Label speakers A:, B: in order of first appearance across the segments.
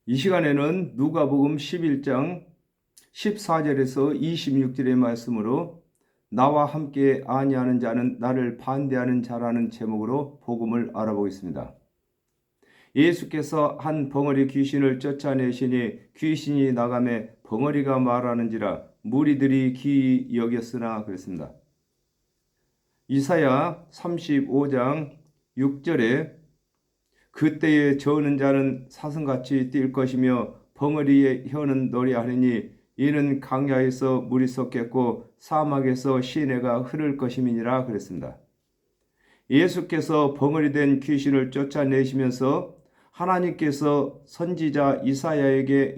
A: 이 시간에는 누가복음 11장 14절에서 26절의 말씀으로 나와 함께 아니하는 자는 나를 반대하는 자라는 제목으로 복음을 알아보겠습니다. 예수께서 한 벙어리 귀신을 쫓아내시니 귀신이 나가매 벙어리가 말하는지라 무리들이 기이 여겼으나 그랬습니다. 이사야 35장 6절에 그때에 저는 자는 사슴같이 뛸 것이며 벙어리의 혀는 노래하리니 이는 강야에서 물이 솟겠고 사막에서 시내가 흐를 것임이니라 그랬습니다. 예수께서 벙어리 된 귀신을 쫓아내시면서 하나님께서 선지자 이사야에게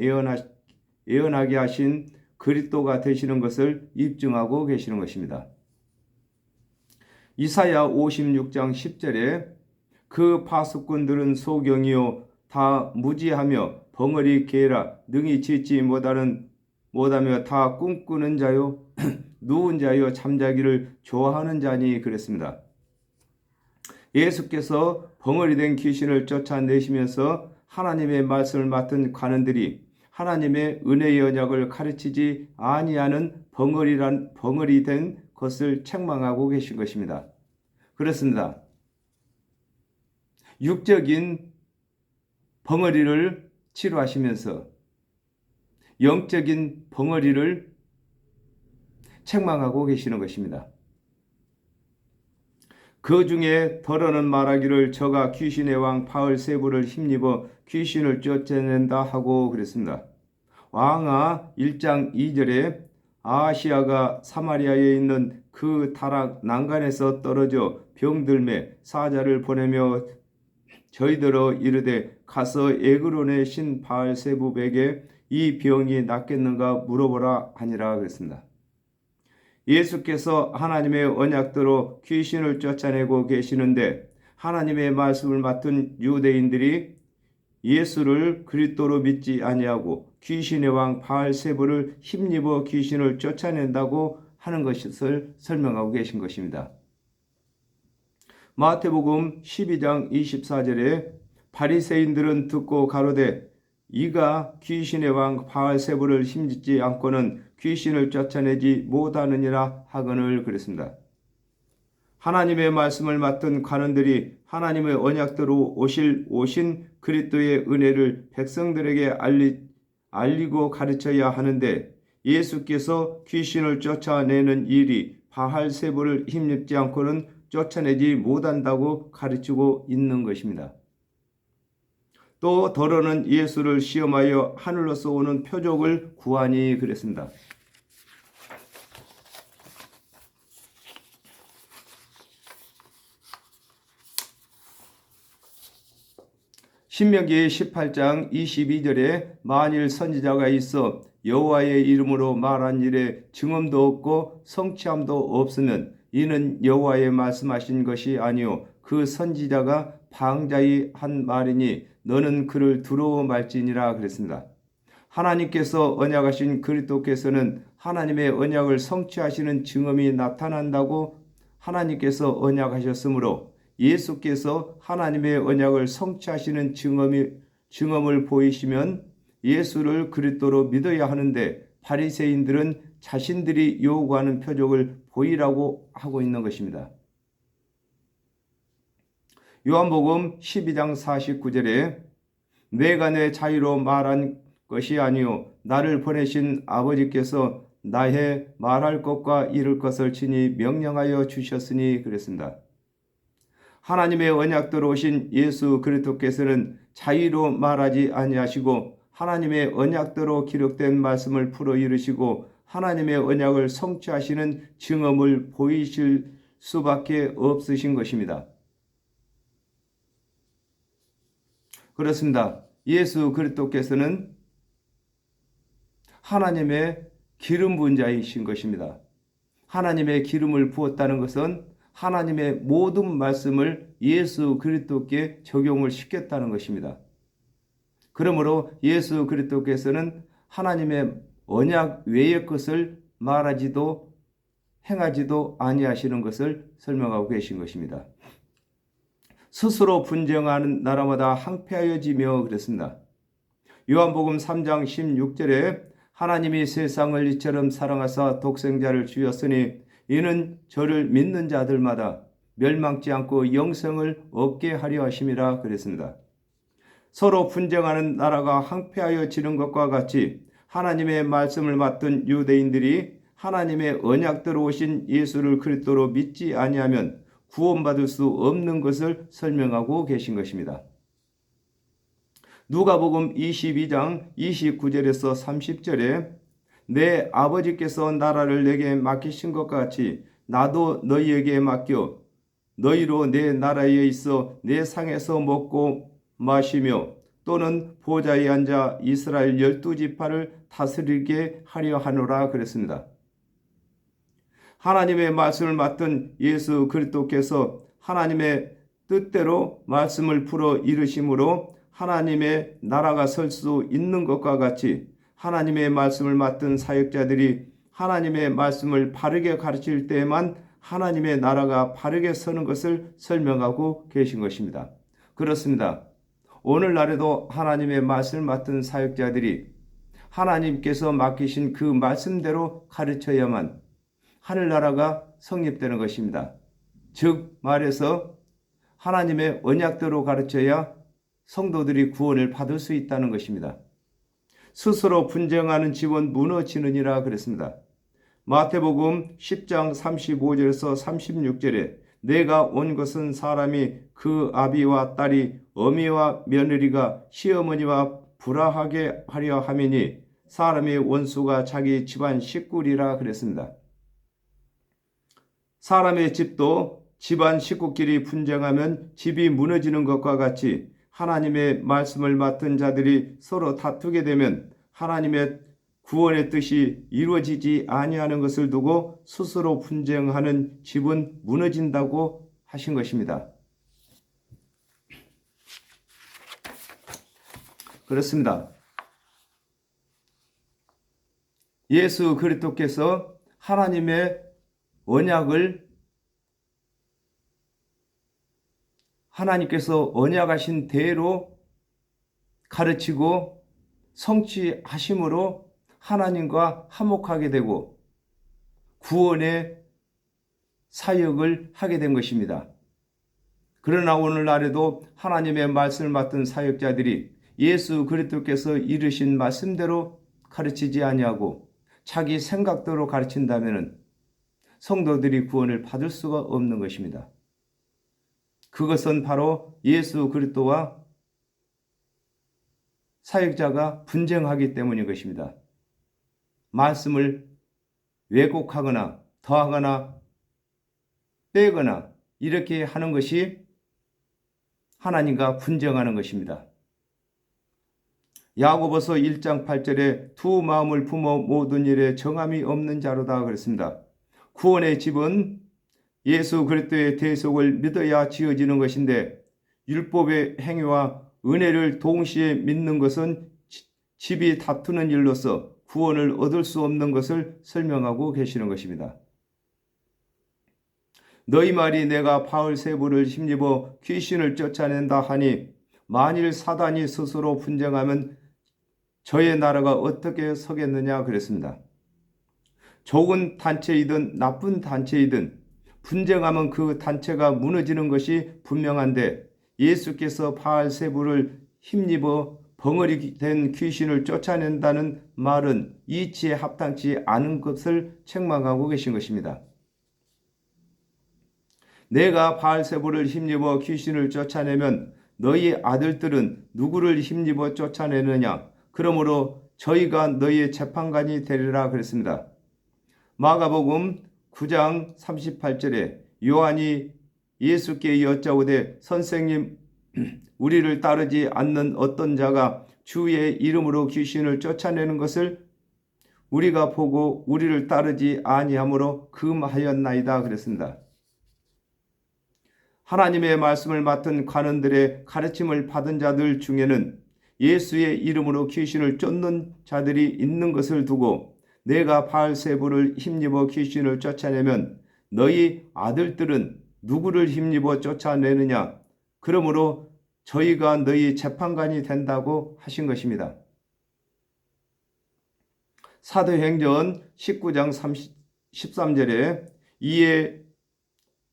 A: 예언하게 하신 그리스도가 되시는 것을 입증하고 계시는 것입니다. 이사야 56장 10절에 그 파수꾼들은 소경이요 다 무지하며 벙어리 개라 능히 짓지 못하며 다 꿈꾸는 자요 누운 자요 잠자기를 좋아하는 자니 그랬습니다. 예수께서 벙어리 된 귀신을 쫓아내시면서 하나님의 말씀을 맡은 관원들이 하나님의 은혜의 언약을 가르치지 아니하는 벙어리 된 것을 책망하고 계신 것입니다. 그렇습니다. 육적인 벙어리를 치료하시면서 영적인 벙어리를 책망하고 계시는 것입니다. 그 중에 더러는 말하기를 저가 귀신의 왕 바알세불을 힘입어 귀신을 쫓아낸다 하고 그랬습니다. 왕하 1장 2절에 아시아가 사마리아에 있는 그 타락 난간에서 떨어져 병들매 사자를 보내며 저희들어 이르되 가서 에그론의 신 바알세불에게 이 병이 낫겠는가 물어보라 하니라 그랬습니다. 예수께서 하나님의 언약대로 귀신을 쫓아내고 계시는데 하나님의 말씀을 맡은 유대인들이 예수를 그리스도로 믿지 아니하고 귀신의 왕 바알세불을 힘입어 귀신을 쫓아낸다고 하는 것을 설명하고 계신 것입니다. 마태복음 12장 24절에 바리새인들은 듣고 가로되 이가 귀신의 왕 바알세불을 힘짓지 않고는 귀신을 쫓아내지 못하느니라 하거늘 그랬습니다. 하나님의 말씀을 맡은 관원들이 하나님의 언약대로 오신 그리스도의 은혜를 백성들에게 알리고 가르쳐야 하는데 예수께서 귀신을 쫓아내는 일이 바알세불을 힘입지 않고는 쫓아내지 못한다고 가르치고 있는 것입니다. 또 더러는 예수를 시험하여 하늘로서 오는 표적을 구하니 그랬습니다. 신명기 18장 22절에 만일 선지자가 있어 여호와의 이름으로 말한 일에 증언도 없고 성취함도 없으면 이는 여호와의 말씀하신 것이 아니요 그 선지자가 방자히 한 말이니 너는 그를 두려워 말지니라 그랬습니다. 하나님께서 언약하신 그리스도께서는 하나님의 언약을 성취하시는 증언이 나타난다고 하나님께서 언약하셨으므로 예수께서 하나님의 언약을 성취하시는 증언을 보이시면 예수를 그리스도로 믿어야 하는데 바리새인들은 자신들이 요구하는 표적을 보이라고 하고 있는 것입니다. 요한복음 12장 49절에 내가 내 자유로 말한 것이 아니요 나를 보내신 아버지께서 나의 말할 것과 이룰 것을 친히 명령하여 주셨으니 그랬습니다. 하나님의 언약대로 오신 예수 그리스도께서는 자유로 말하지 아니하시고 하나님의 언약대로 기록된 말씀을 풀어 이루시고 하나님의 언약을 성취하시는 증언을 보이실 수밖에 없으신 것입니다. 그렇습니다. 예수 그리스도께서는 하나님의 기름 부은 자이신 것입니다. 하나님의 기름을 부었다는 것은 하나님의 모든 말씀을 예수 그리스도께 적용을 시켰다는 것입니다. 그러므로 예수 그리스도께서는 하나님의 언약 외의 것을 말하지도 행하지도 아니하시는 것을 설명하고 계신 것입니다. 스스로 분쟁하는 나라마다 항폐하여지며 그랬습니다. 요한복음 3장 16절에 하나님이 세상을 이처럼 사랑하사 독생자를 주셨으니 이는 저를 믿는 자들마다 멸망치 않고 영생을 얻게 하려 하심이라 그랬습니다. 서로 분쟁하는 나라가 항폐하여 지는 것과 같이 하나님의 말씀을 맡은 유대인들이 하나님의 언약대로 오신 예수를 그리스도로 믿지 아니하면 구원받을 수 없는 것을 설명하고 계신 것입니다. 누가복음 22장 29절에서 30절에 내 아버지께서 나라를 내게 맡기신 것 같이 나도 너희에게 맡겨 너희로 내 나라에 있어 내 상에서 먹고 마시며 또는 보좌에 앉아 이스라엘 12지파를 다스리게 하려 하노라 그랬습니다. 하나님의 말씀을 맡은 예수 그리스도께서 하나님의 뜻대로 말씀을 풀어 이루심으로 하나님의 나라가 설 수 있는 것과 같이 하나님의 말씀을 맡은 사역자들이 하나님의 말씀을 바르게 가르칠 때에만 하나님의 나라가 바르게 서는 것을 설명하고 계신 것입니다. 그렇습니다. 오늘날에도 하나님의 말씀을 맡은 사역자들이 하나님께서 맡기신 그 말씀대로 가르쳐야만 하늘나라가 성립되는 것입니다. 즉 말해서 하나님의 언약대로 가르쳐야 성도들이 구원을 받을 수 있다는 것입니다. 스스로 분쟁하는 집은 무너지느니라 그랬습니다. 마태복음 10장 35절에서 36절에 내가 온 것은 사람이 그 아비와 딸이 어미와 며느리가 시어머니와 불화하게 하려 함이니 사람의 원수가 자기 집안 식구리라 그랬습니다. 사람의 집도 집안 식구끼리 분쟁하면 집이 무너지는 것과 같이 하나님의 말씀을 맡은 자들이 서로 다투게 되면 하나님의 구원의 뜻이 이루어지지 아니하는 것을 두고 스스로 분쟁하는 집은 무너진다고 하신 것입니다. 그렇습니다. 예수 그리스도께서 하나님의 언약을 하나님께서 언약하신 대로 가르치고 성취하심으로 하나님과 화목하게 되고 구원의 사역을 하게 된 것입니다. 그러나 오늘날에도 하나님의 말씀을 맡은 사역자들이 예수 그리스도께서 이르신 말씀대로 가르치지 아니하고 자기 생각대로 가르친다면 성도들이 구원을 받을 수가 없는 것입니다. 그것은 바로 예수 그리스도와 사역자가 분쟁하기 때문인 것입니다. 말씀을 왜곡하거나 더하거나 빼거나 이렇게 하는 것이 하나님과 분쟁하는 것입니다. 야고보서 1장 8절에 두 마음을 품어 모든 일에 정함이 없는 자로다 그랬습니다. 구원의 집은 예수 그리스도의 대속을 믿어야 지어지는 것인데 율법의 행위와 은혜를 동시에 믿는 것은 집이 다투는 일로서 구원을 얻을 수 없는 것을 설명하고 계시는 것입니다. 너희 말이 내가 바울세부를 힘입어 귀신을 쫓아낸다 하니 만일 사단이 스스로 분쟁하면 저의 나라가 어떻게 서겠느냐 그랬습니다. 좋은 단체이든 나쁜 단체이든 분쟁하면 그 단체가 무너지는 것이 분명한데 예수께서 바알세부를 힘입어 벙어리 된 귀신을 쫓아낸다는 말은 이치에 합당치 않은 것을 책망하고 계신 것입니다. 내가 바알세부를 힘입어 귀신을 쫓아내면 너희 아들들은 누구를 힘입어 쫓아내느냐? 그러므로 저희가 너희의 재판관이 되리라 그랬습니다. 마가복음 9장 38절에 요한이 예수께 여짜오되 선생님 우리를 따르지 않는 어떤 자가 주의 이름으로 귀신을 쫓아내는 것을 우리가 보고 우리를 따르지 아니하므로 금하였나이다 그랬습니다. 하나님의 말씀을 맡은 관원들의 가르침을 받은 자들 중에는 예수의 이름으로 귀신을 쫓는 자들이 있는 것을 두고 내가 바알세부를 힘입어 귀신을 쫓아내면 너희 아들들은 누구를 힘입어 쫓아내느냐? 그러므로 저희가 너희 재판관이 된다고 하신 것입니다. 사도행전 19장 13절에 이에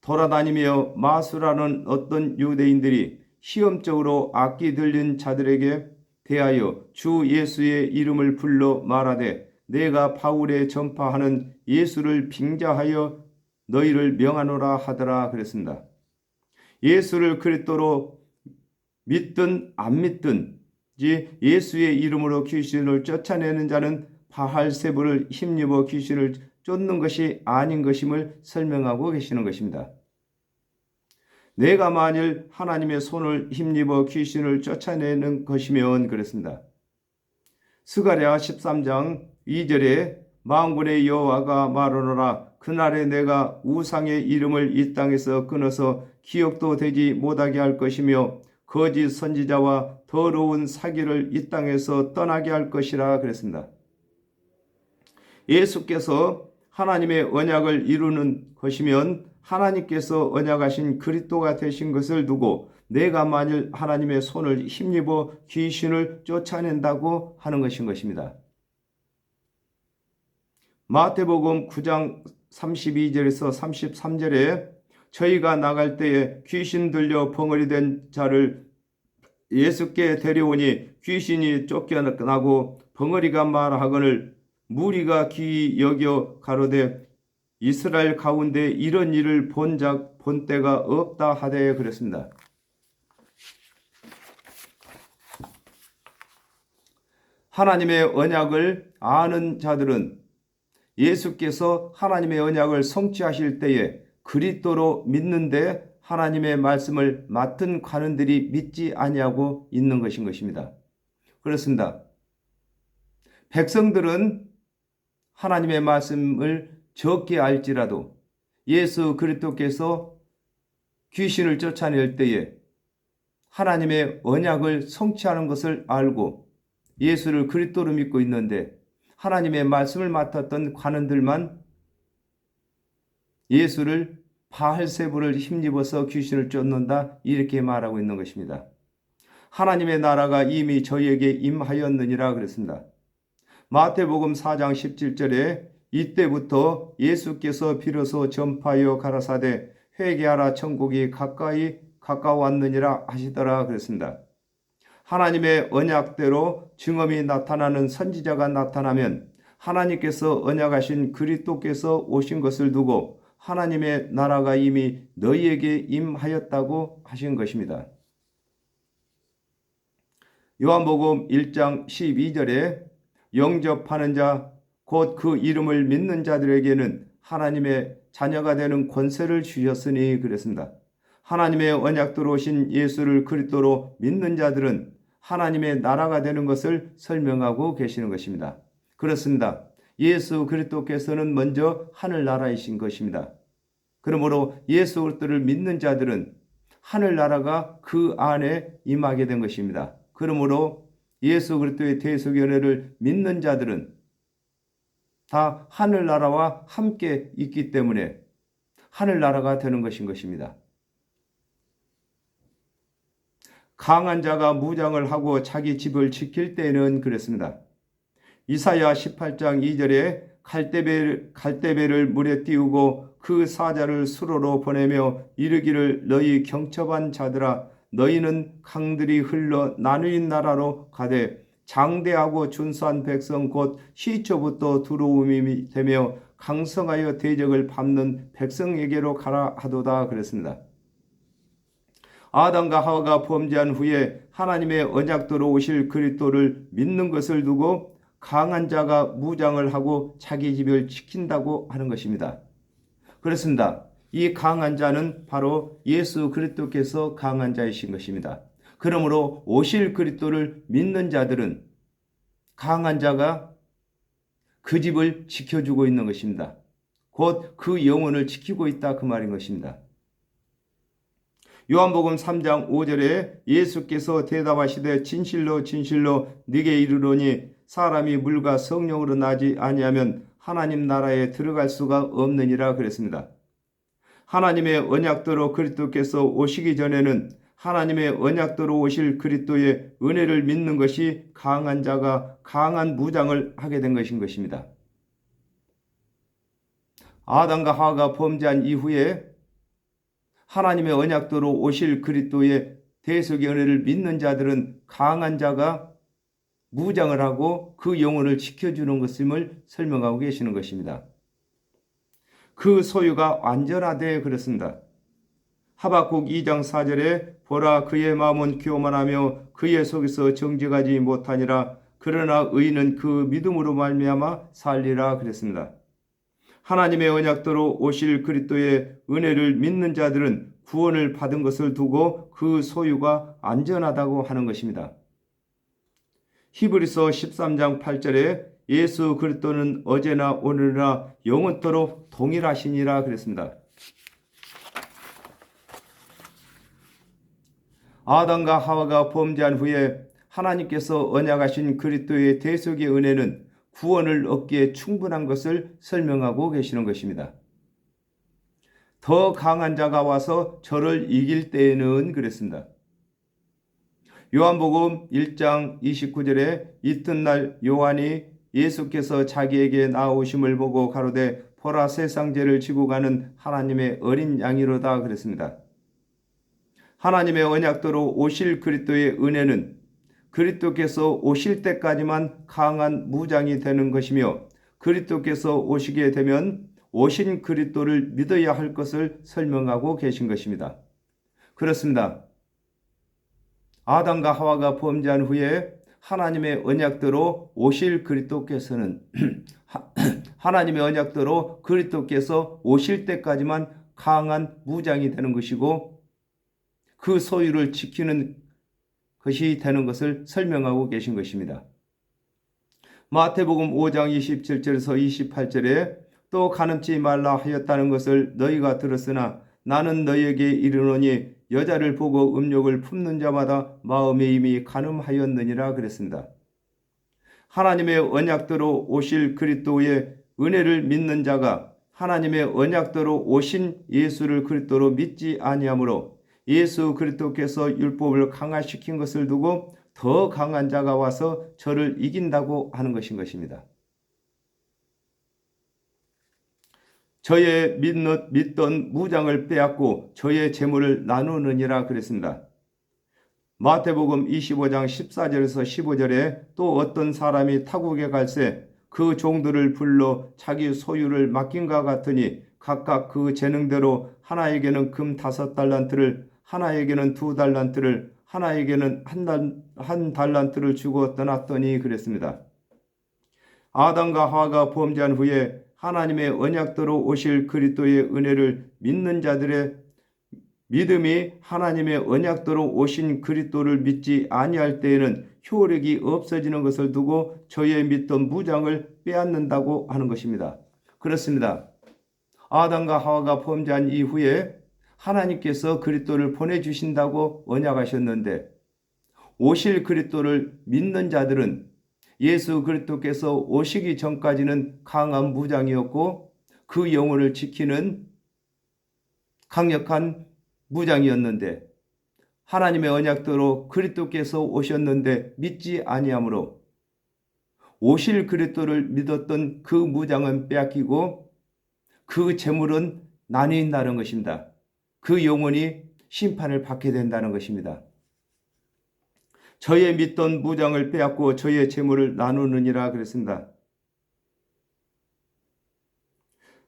A: 돌아다니며 마수라는 어떤 유대인들이 시험적으로 악기 들린 자들에게 대하여 주 예수의 이름을 불러 말하되 내가 바울의 전파하는 예수를 빙자하여 너희를 명하노라 하더라 그랬습니다. 예수를 그리스도로 믿든 안 믿든 예수의 이름으로 귀신을 쫓아내는 자는 바알세불을 힘입어 귀신을 쫓는 것이 아닌 것임을 설명하고 계시는 것입니다. 내가 만일 하나님의 손을 힘입어 귀신을 쫓아내는 것이면 그랬습니다. 스가랴 13장 2절에 만군의 여호와가 말하노라 그날에 내가 우상의 이름을 이 땅에서 끊어서 기억도 되지 못하게 할 것이며 거짓 선지자와 더러운 사기를 이 땅에서 떠나게 할 것이라 그랬습니다. 예수께서 하나님의 언약을 이루는 것이면 하나님께서 언약하신 그리스도가 되신 것을 두고 내가 만일 하나님의 손을 힘입어 귀신을 쫓아낸다고 하는 것인 것입니다. 마태복음 9장 32절에서 33절에 저희가 나갈 때에 귀신 들려 벙어리 된 자를 예수께 데려오니 귀신이 쫓겨나고 벙어리가 말하거늘 무리가 귀히 여겨 가로되 이스라엘 가운데 이런 일을 본 때가 없다 하되 그랬습니다. 하나님의 언약을 아는 자들은 예수께서 하나님의 언약을 성취하실 때에 그리스도로 믿는데 하나님의 말씀을 맡은 관원들이 믿지 아니하고 있는 것인 것입니다. 그렇습니다. 백성들은 하나님의 말씀을 적게 알지라도 예수 그리스도께서 귀신을 쫓아낼 때에 하나님의 언약을 성취하는 것을 알고 예수를 그리스도로 믿고 있는데 하나님의 말씀을 맡았던 관원들만 예수를 바알세불을 힘입어서 귀신을 쫓는다 이렇게 말하고 있는 것입니다. 하나님의 나라가 이미 저희에게 임하였느니라 그랬습니다. 마태복음 4장 17절에 이때부터 예수께서 비로소 전파하여 가라사대 회개하라 천국이 가까웠느니라 하시더라 그랬습니다. 하나님의 언약대로 증언이 나타나는 선지자가 나타나면 하나님께서 언약하신 그리스도께서 오신 것을 두고 하나님의 나라가 이미 너희에게 임하였다고 하신 것입니다. 요한복음 1장 12절에 영접하는 자 곧 그 이름을 믿는 자들에게는 하나님의 자녀가 되는 권세를 주셨으니 그랬습니다. 하나님의 언약대로 오신 예수를 그리스도로 믿는 자들은 하나님의 나라가 되는 것을 설명하고 계시는 것입니다. 그렇습니다. 예수 그리스도께서는 먼저 하늘나라이신 것입니다. 그러므로 예수 그리스도를 믿는 자들은 하늘나라가 그 안에 임하게 된 것입니다. 그러므로 예수 그리스도의 대속연회를 믿는 자들은 다 하늘나라와 함께 있기 때문에 하늘나라가 되는 것인 것입니다. 강한 자가 무장을 하고 자기 집을 지킬 때는 그랬습니다. 이사야 18장 2절에 갈대배를 물에 띄우고 그 사자를 수로로 보내며 이르기를 너희 경첩한 자들아 너희는 강들이 흘러 나누인 나라로 가되 장대하고 준수한 백성 곧 시초부터 두루움이 되며 강성하여 대적을 밟는 백성에게로 가라 하도다 그랬습니다. 아담과 하와가 범죄한 후에 하나님의 언약대로 오실 그리스도를 믿는 것을 두고 강한 자가 무장을 하고 자기 집을 지킨다고 하는 것입니다. 그렇습니다. 이 강한 자는 바로 예수 그리스도께서 강한 자이신 것입니다. 그러므로 오실 그리스도를 믿는 자들은 강한 자가 그 집을 지켜주고 있는 것입니다. 곧 그 영혼을 지키고 있다 그 말인 것입니다. 요한복음 3장 5절에 예수께서 대답하시되 진실로 진실로 네게 이르노니 사람이 물과 성령으로 나지 아니하면 하나님 나라에 들어갈 수가 없느니라 그랬습니다. 하나님의 언약대로 그리스도께서 오시기 전에는 하나님의 언약대로 오실 그리스도의 은혜를 믿는 것이 강한 자가 강한 무장을 하게 된 것입니다. 아담과 하와가 범죄한 이후에 하나님의 언약대로 오실 그리스도의 대속의 은혜를 믿는 자들은 강한 자가 무장을 하고 그 영혼을 지켜주는 것임을 설명하고 계시는 것입니다. 그 소유가 완전하되 그렇습니다. 하박국 2장 4절에 보라 그의 마음은 교만하며 그의 속에서 정직하지 못하니라 그러나 의인은 그 믿음으로 말미암아 살리라 그랬습니다. 하나님의 언약대로 오실 그리스도의 은혜를 믿는 자들은 구원을 받은 것을 두고 그 소유가 안전하다고 하는 것입니다. 히브리서 13장 8절에 예수 그리스도는 어제나 오늘이나 영원토록 동일하시니라 그랬습니다. 아담과 하와가 범죄한 후에 하나님께서 언약하신 그리스도의 대속의 은혜는 구원을 얻기에 충분한 것을 설명하고 계시는 것입니다. 더 강한 자가 와서 저를 이길 때에는 그랬습니다. 요한복음 1장 29절에 이튿날 요한이 예수께서 자기에게 나오심을 보고 가로되 보라 세상 죄를 지고 가는 하나님의 어린 양이로다 그랬습니다. 하나님의 언약대로 오실 그리스도의 은혜는 그리스도께서 오실 때까지만 강한 무장이 되는 것이며 그리스도께서 오시게 되면 오신 그리스도를 믿어야 할 것을 설명하고 계신 것입니다. 그렇습니다. 아담과 하와가 범죄한 후에 하나님의 언약대로 오실 그리스도께서는 하나님의 언약대로 그리스도께서 오실 때까지만 강한 무장이 되는 것이고 그 소유를 지키는 것이 되는 것을 설명하고 계신 것입니다. 마태복음 5장 27절에서 28절에 또 간음치 말라 하였다는 것을 너희가 들었으나 나는 너희에게 이르노니 여자를 보고 음욕을 품는 자마다 마음에 이미 간음하였느니라 그랬습니다. 하나님의 언약대로 오실 그리스도의 은혜를 믿는 자가 하나님의 언약대로 오신 예수를 그리스도로 믿지 아니하므로 예수 그리스도께서 율법을 강화시킨 것을 두고 더 강한 자가 와서 저를 이긴다고 하는 것입니다. 저의 믿던 무장을 빼앗고 저의 재물을 나누느니라 그랬습니다. 마태복음 25장 14절에서 15절에 또 어떤 사람이 타국에 갈새 그 종들을 불러 자기 소유를 맡긴과 같으니 각각 그 재능대로 하나에게는 금 5달란트를 하나에게는 2달란트를 하나에게는 한 달란트를 주고 떠났더니 그랬습니다. 아담과 하와가 범죄한 후에 하나님의 언약대로 오실 그리스도의 은혜를 믿는 자들의 믿음이 하나님의 언약대로 오신 그리스도를 믿지 아니할 때에는 효력이 없어지는 것을 두고 저의 믿던 무장을 빼앗는다고 하는 것입니다. 그렇습니다. 아담과 하와가 범죄한 이후에 하나님께서 그리스도를 보내주신다고 언약하셨는데 오실 그리스도를 믿는 자들은 예수 그리스도께서 오시기 전까지는 강한 무장이었고 그 영혼을 지키는 강력한 무장이었는데 하나님의 언약대로 그리스도께서 오셨는데 믿지 아니하므로 오실 그리스도를 믿었던 그 무장은 빼앗기고 그 재물은 나뉜다는 것입니다. 그 영혼이 심판을 받게 된다는 것입니다. 저의 믿던 무장을 빼앗고 저의 재물을 나누느니라 그랬습니다.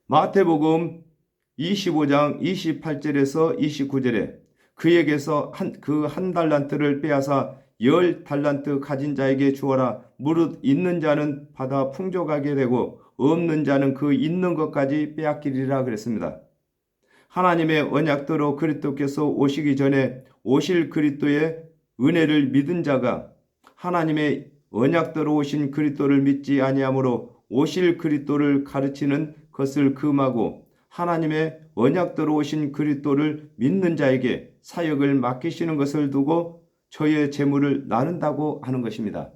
A: 마태복음 25장 28절에서 29절에 그에게서 한 달란트를 빼앗아 10달란트 가진 자에게 주어라. 무릇 있는 자는 받아 풍족하게 되고 없는 자는 그 있는 것까지 빼앗기리라 그랬습니다. 하나님의 언약대로 그리스도께서 오시기 전에 오실 그리스도의 은혜를 믿은 자가 하나님의 언약대로 오신 그리스도를 믿지 아니하므로 오실 그리스도를 가르치는 것을 금하고 하나님의 언약대로 오신 그리스도를 믿는 자에게 사역을 맡기시는 것을 두고 저의 재물을 나눈다고 하는 것입니다.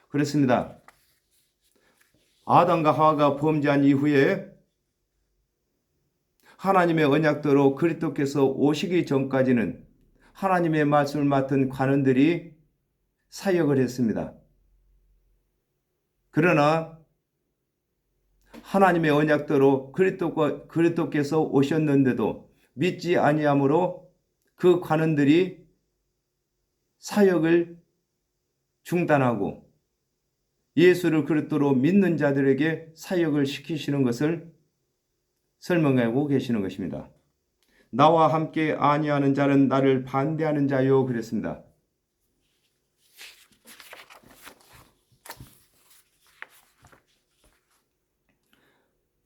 A: 그렇습니다. 아담과 하와가 범죄한 이후에 하나님의 언약대로 그리스도께서 오시기 전까지는 하나님의 말씀을 맡은 관원들이 사역을 했습니다. 그러나 하나님의 언약대로 그리스도께서 오셨는데도 믿지 아니함으로 그 관원들이 사역을 중단하고 예수를 그리스도로 믿는 자들에게 사역을 시키시는 것을 설명하고 계시는 것입니다. 나와 함께 아니하는 자는 나를 반대하는 자요 그랬습니다.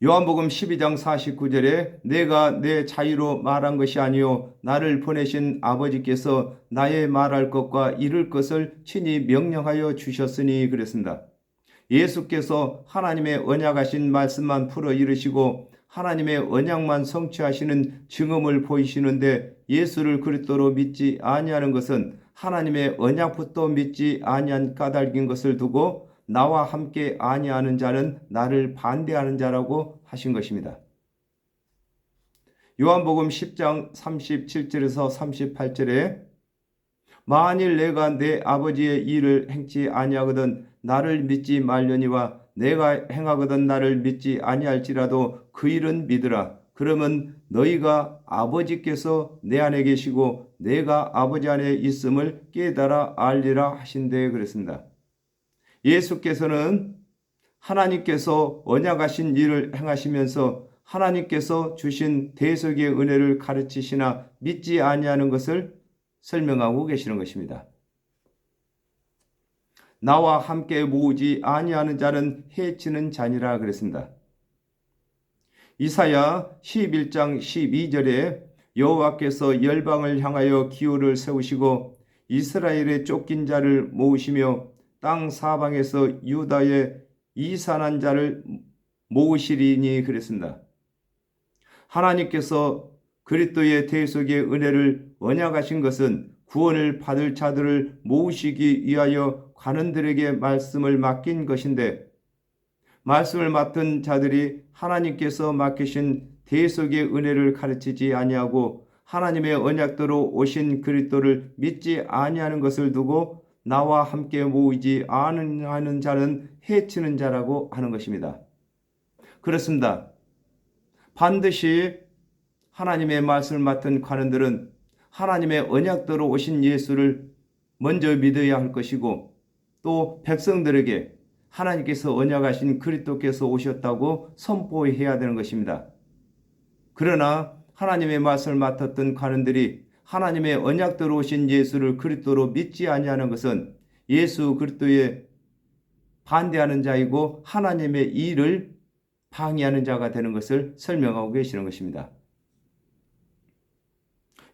A: 요한복음 12장 49절에 내가 내 자유로 말한 것이 아니요 나를 보내신 아버지께서 나의 말할 것과 이룰 것을 친히 명령하여 주셨으니 그랬습니다. 예수께서 하나님의 언약하신 말씀만 풀어 이루시고 하나님의 언약만 성취하시는 증언을 보이시는데 예수를 그리스도로 믿지 아니하는 것은 하나님의 언약부터 믿지 아니한 까닭인 것을 두고 나와 함께 아니하는 자는 나를 반대하는 자라고 하신 것입니다. 요한복음 10장 37절에서 38절에 만일 내가 내 아버지의 일을 행치 아니하거든 나를 믿지 말려니와 내가 행하거든 나를 믿지 아니할지라도 그 일은 믿으라. 그러면 너희가 아버지께서 내 안에 계시고 내가 아버지 안에 있음을 깨달아 알리라 하신대 그랬습니다. 예수께서는 하나님께서 언약하신 일을 행하시면서 하나님께서 주신 대속의 은혜를 가르치시나 믿지 아니하는 것을 설명하고 계시는 것입니다. 나와 함께 모으지 아니하는 자는 해치는 자니라 그랬습니다. 이사야 11장 12절에 여호와께서 열방을 향하여 기호를 세우시고 이스라엘의 쫓긴 자를 모으시며 땅 사방에서 유다의 이산한 자를 모으시리니 그랬습니다. 하나님께서 그리스도의 대속의 은혜를 언약하신 것은 구원을 받을 자들을 모으시기 위하여 관원들에게 말씀을 맡긴 것인데 말씀을 맡은 자들이 하나님께서 맡기신 대속의 은혜를 가르치지 아니하고 하나님의 언약대로 오신 그리스도를 믿지 아니하는 것을 두고 나와 함께 모이지 않는 자는 해치는 자라고 하는 것입니다. 그렇습니다. 반드시 하나님의 말씀을 맡은 관원들은 하나님의 언약대로 오신 예수를 먼저 믿어야 할 것이고 또 백성들에게 하나님께서 언약하신 그리스도께서 오셨다고 선포해야 되는 것입니다. 그러나 하나님의 말씀을 맡았던 관원들이 하나님의 언약대로 오신 예수를 그리스도로 믿지 아니하는 것은 예수 그리스도에 반대하는 자이고 하나님의 일을 방해하는 자가 되는 것을 설명하고 계시는 것입니다.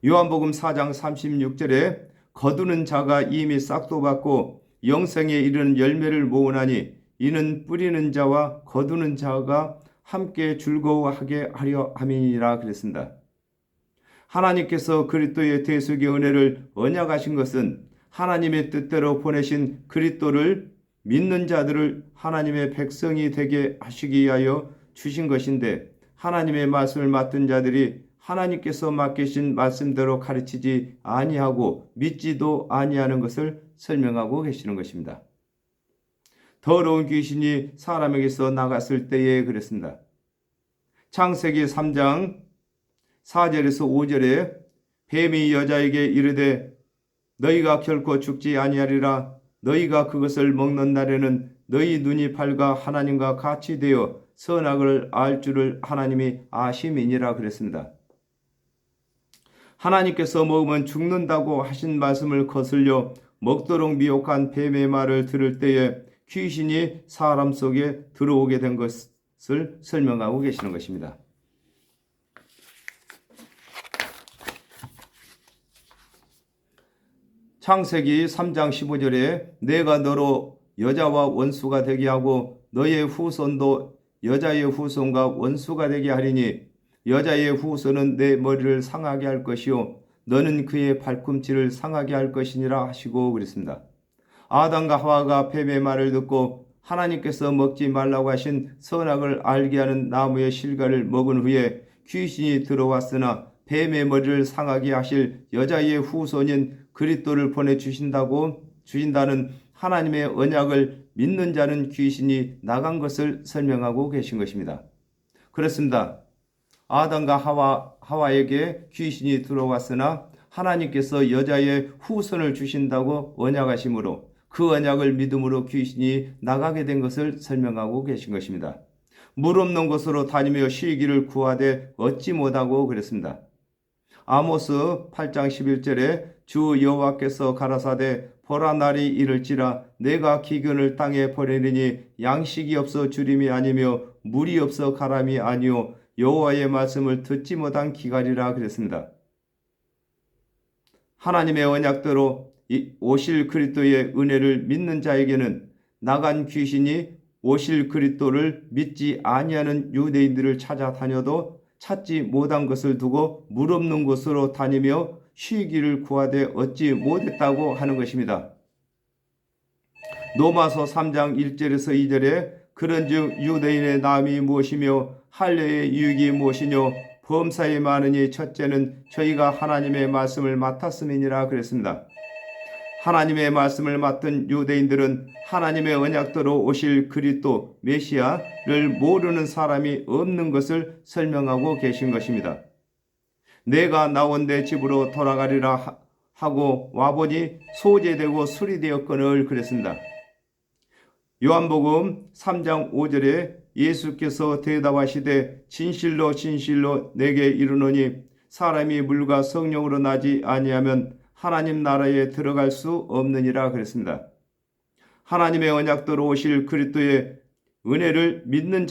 A: 요한복음 4장 36절에 거두는 자가 이미 싹도 받고 영생에 이르는 열매를 모으나니 이는 뿌리는 자와 거두는 자가 함께 즐거워하게 하려 함이니라 그랬습니다. 하나님께서 그리스도의 대속의 은혜를 언약하신 것은 하나님의 뜻대로 보내신 그리스도를 믿는 자들을 하나님의 백성이 되게 하시기 위하여 주신 것인데 하나님의 말씀을 맡은 자들이 하나님께서 맡기신 말씀대로 가르치지 아니하고 믿지도 아니하는 것을 설명하고 계시는 것입니다. 더러운 귀신이 사람에게서 나갔을 때에 그랬습니다. 창세기 3장 4절에서 5절에 뱀이 여자에게 이르되 너희가 결코 죽지 아니하리라. 너희가 그것을 먹는 날에는 너희 눈이 밝아 하나님과 같이 되어 선악을 알 줄을 하나님이 아심이니라 그랬습니다. 하나님께서 먹으면 죽는다고 하신 말씀을 거슬려 먹도록 미혹한 뱀의 말을 들을 때에 귀신이 사람 속에 들어오게 된 것을 설명하고 계시는 것입니다. 창세기 3장 15절에 내가 너로 여자와 원수가 되게 하고 너의 후손도 여자의 후손과 원수가 되게 하리니 여자의 후손은 내 머리를 상하게 할 것이요 너는 그의 발꿈치를 상하게 할 것이니라 하시고 그랬습니다. 아담과 하와가 뱀의 말을 듣고 하나님께서 먹지 말라고 하신 선악을 알게 하는 나무의 실과를 먹은 후에 귀신이 들어왔으나 뱀의 머리를 상하게 하실 여자의 후손인 그리스도를 주신다는 하나님의 언약을 믿는 자는 귀신이 나간 것을 설명하고 계신 것입니다. 그렇습니다. 아담과 하와에게 귀신이 들어왔으나 하나님께서 여자의 후손을 주신다고 언약하심으로 그 언약을 믿음으로 귀신이 나가게 된 것을 설명하고 계신 것입니다. 물 없는 곳으로 다니며 쉬기를 구하되 얻지 못하고 그랬습니다. 아모스 8장 11절에 주 여호와께서 가라사대 보라 날이 이를지라 내가 기근을 땅에 보내리니 양식이 없어 주림이 아니며 물이 없어 가람이 아니요 여호와의 말씀을 듣지 못한 기갈이라 그랬습니다. 하나님의 언약대로 오실 그리스도의 은혜를 믿는 자에게는 나간 귀신이 오실 그리스도를 믿지 아니하는 유대인들을 찾아다녀도 찾지 못한 것을 두고 물 없는 곳으로 다니며 쉬기를 구하되 얻지 못했다고 하는 것입니다. 로마서 3장 1절에서 2절에 그런즉 유대인의 남이 무엇이며 할례의 유익이 무엇이뇨 범사에 많으니 첫째는 저희가 하나님의 말씀을 맡았음이니라 그랬습니다. 하나님의 말씀을 맡은 유대인들은 하나님의 언약대로 오실 그리스도 메시아를 모르는 사람이 없는 것을 설명하고 계신 것입니다. 내가 나온데 집으로 돌아가리라 하고 와보니 소재되고 수리되었거늘 그랬습니다. 요한복음 3장 5절에 예수께서 대답하시되 진실로 진실로 내게 이르노니 사람이 물과 성령으로 나지 아니하면 하나님 나라에 들어갈 수 없느니라 그랬습니다. 하나님의 언약대로 오실 그리스도의 은혜를 믿는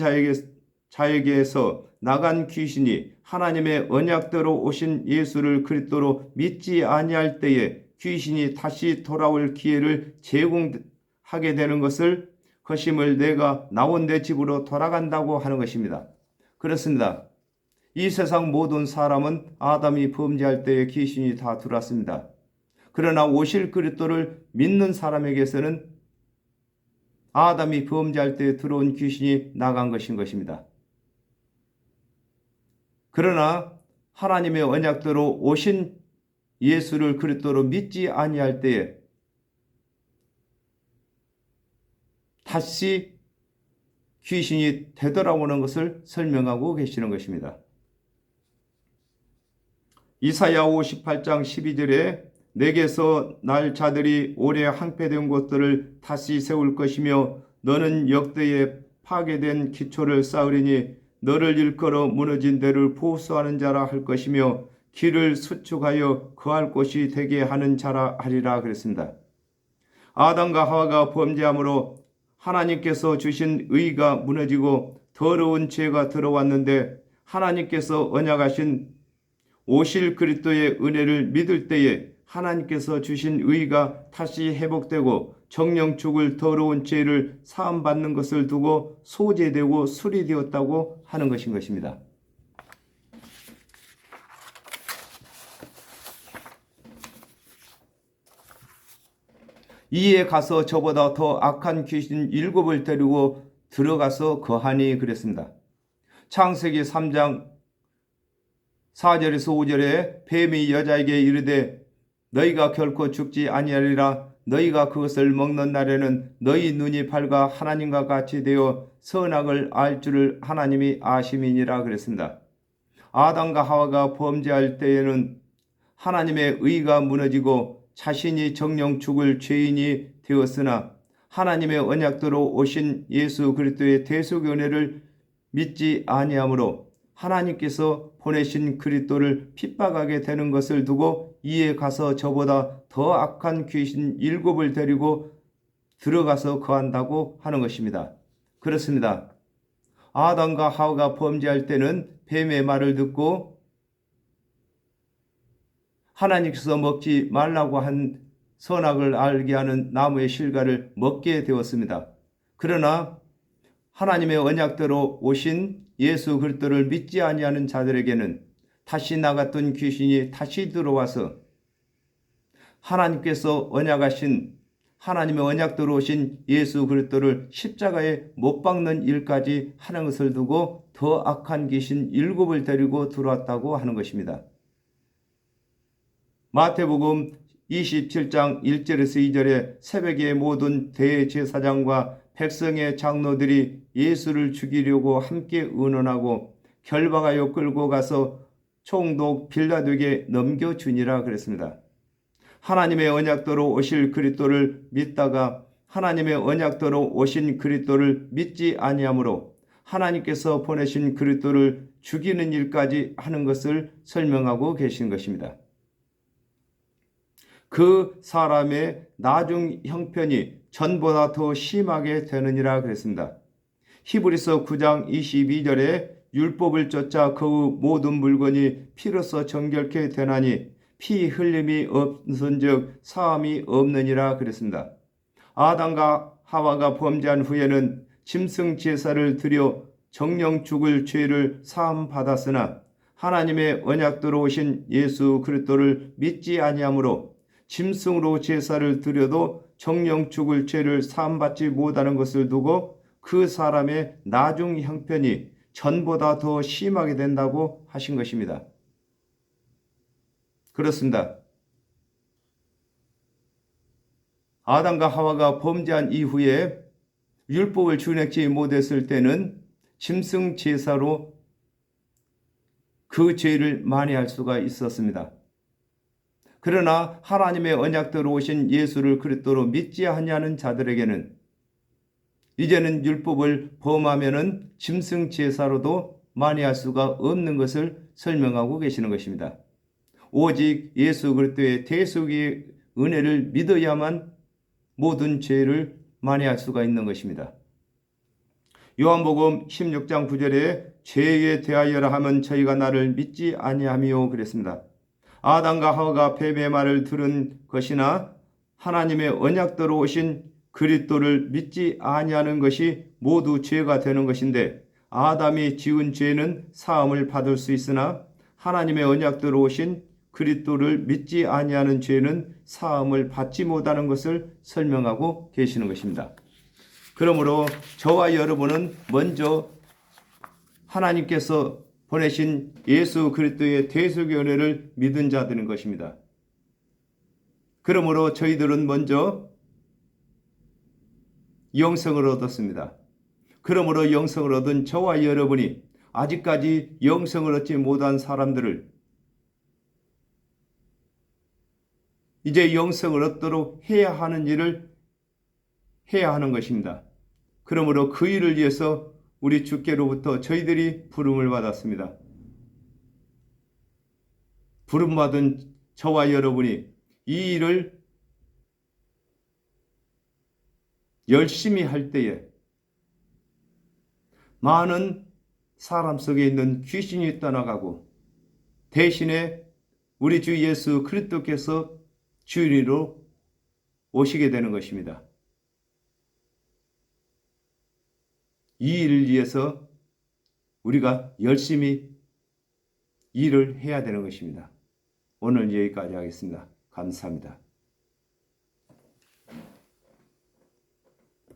A: 자에게서 나간 귀신이 하나님의 언약대로 오신 예수를 그리스도로 믿지 아니할 때에 귀신이 다시 돌아올 기회를 제공하게 되는 것임을 내가 나온 내 집으로 돌아간다고 하는 것입니다. 그렇습니다. 이 세상 모든 사람은 아담이 범죄할 때에 귀신이 다 들어왔습니다. 그러나 오실 그리스도를 믿는 사람에게서는 아담이 범죄할 때 들어온 귀신이 나간 것입니다. 그러나 하나님의 언약대로 오신 예수를 그리스도로 믿지 아니할 때에 다시 귀신이 되돌아오는 것을 설명하고 계시는 것입니다. 이사야 58장 12절에 내게서 날 자들이 오래 항폐된 곳들을 다시 세울 것이며 너는 역대에 파괴된 기초를 쌓으리니 너를 일컬어 무너진 데를 보수하는 자라 할 것이며 길을 수축하여 거할 곳이 되게 하는 자라 하리라 그랬습니다. 아담과 하와가 범죄함으로 하나님께서 주신 의가 무너지고 더러운 죄가 들어왔는데 하나님께서 언약하신 오실 그리스도의 은혜를 믿을 때에 하나님께서 주신 의가 다시 회복되고 정령 죽을 더러운 죄를 사함받는 것을 두고 소재되고 수리되었다고 하는 것입니다. 이에 가서 저보다 더 악한 귀신 7을 데리고 들어가서 거하니 그랬습니다. 창세기 3장 4절에서 5절에 뱀이 여자에게 이르되 너희가 결코 죽지 아니하리라 너희가 그것을 먹는 날에는 너희 눈이 밝아 하나님과 같이 되어 선악을 알 줄을 하나님이 아심이니라 그랬습니다. 아담과 하와가 범죄할 때에는 하나님의 의가 무너지고 자신이 정령 죽을 죄인이 되었으나 하나님의 언약대로 오신 예수 그리스도의 대속의 은혜를 믿지 아니하므로 하나님께서 보내신 그리스도를 핍박하게 되는 것을 두고 이에 가서 저보다 더 악한 귀신 7을 데리고 들어가서 거한다고 하는 것입니다. 그렇습니다. 아담과 하와가 범죄할 때는 뱀의 말을 듣고 하나님께서 먹지 말라고 한 선악을 알게 하는 나무의 실과를 먹게 되었습니다. 그러나 하나님의 언약대로 오신 예수 그리스도를 믿지 아니하는 자들에게는 다시 나갔던 귀신이 다시 들어와서 하나님께서 언약하신 하나님의 언약대로 오신 예수 그리스도를 십자가에 못 박는 일까지 하는 것을 두고 더 악한 귀신 7을 데리고 들어왔다고 하는 것입니다. 마태복음 27장 1절에서 2절에 새벽에 모든 대제사장과 백성의 장로들이 예수를 죽이려고 함께 의논하고 결박하여 끌고 가서 총독 빌라도에게 넘겨주니라 그랬습니다. 하나님의 언약대로 오실 그리스도를 믿다가 하나님의 언약대로 오신 그리스도를 믿지 아니하므로 하나님께서 보내신 그리스도를 죽이는 일까지 하는 것을 설명하고 계신 것입니다. 그 사람의 나중 형편이 전보다 더 심하게 되느니라 그랬습니다. 히브리서 9장 22절에 율법을 쫓아 그 모든 물건이 피로써 정결케 되나니 피 흘림이 없은즉 사함이 없느니라 그랬습니다. 아담과 하와가 범죄한 후에는 짐승 제사를 드려 정령 죽을 죄를 사함 받았으나 하나님의 언약대로 오신 예수 그리스도를 믿지 아니하므로 짐승으로 제사를 드려도 정령 죽을 죄를 사함 받지 못하는 것을 두고 그 사람의 나중 형편이 전보다 더 심하게 된다고 하신 것입니다. 그렇습니다. 아담과 하와가 범죄한 이후에 율법을 준행치 못했을 때는 짐승 제사로 그 죄를 만회할 수가 있었습니다. 그러나 하나님의 언약대로 오신 예수를 그리스도로 믿지 아니하는 자들에게는 이제는 율법을 범하면은 짐승 제사로도 만회할 수가 없는 것을 설명하고 계시는 것입니다. 오직 예수 그리스도의 대속의 은혜를 믿어야만 모든 죄를 만회할 수가 있는 것입니다. 요한복음 16장 9절에 죄에 대하여라 하면 저희가 나를 믿지 아니하미요 그랬습니다. 아담과 하와가 뱀의 말을 들은 것이나 하나님의 언약대로 오신 그리스도를 믿지 아니하는 것이 모두 죄가 되는 것인데 아담이 지은 죄는 사함을 받을 수 있으나 하나님의 언약대로 오신 그리스도를 믿지 아니하는 죄는 사함을 받지 못하는 것을 설명하고 계시는 것입니다. 그러므로 저와 여러분은 먼저 하나님께서 보내신 예수 그리스도의 대속의 은혜를 믿은 자들인 것입니다. 그러므로 저희들은 먼저 영생을 얻었습니다. 그러므로 영생을 얻은 저와 여러분이 아직까지 영생을 얻지 못한 사람들을 이제 영생을 얻도록 해야 하는 일을 해야 하는 것입니다. 그러므로 그 일을 위해서 우리 주께로부터 저희들이 부름을 받았습니다. 부름받은 저와 여러분이 이 일을 열심히 할 때에 많은 사람 속에 있는 귀신이 떠나가고 대신에 우리 주 예수 그리스도께서 주인으로 오시게 되는 것입니다. 이 일을 위해서 우리가 열심히 일을 해야 되는 것입니다. 오늘 여기까지 하겠습니다. 감사합니다.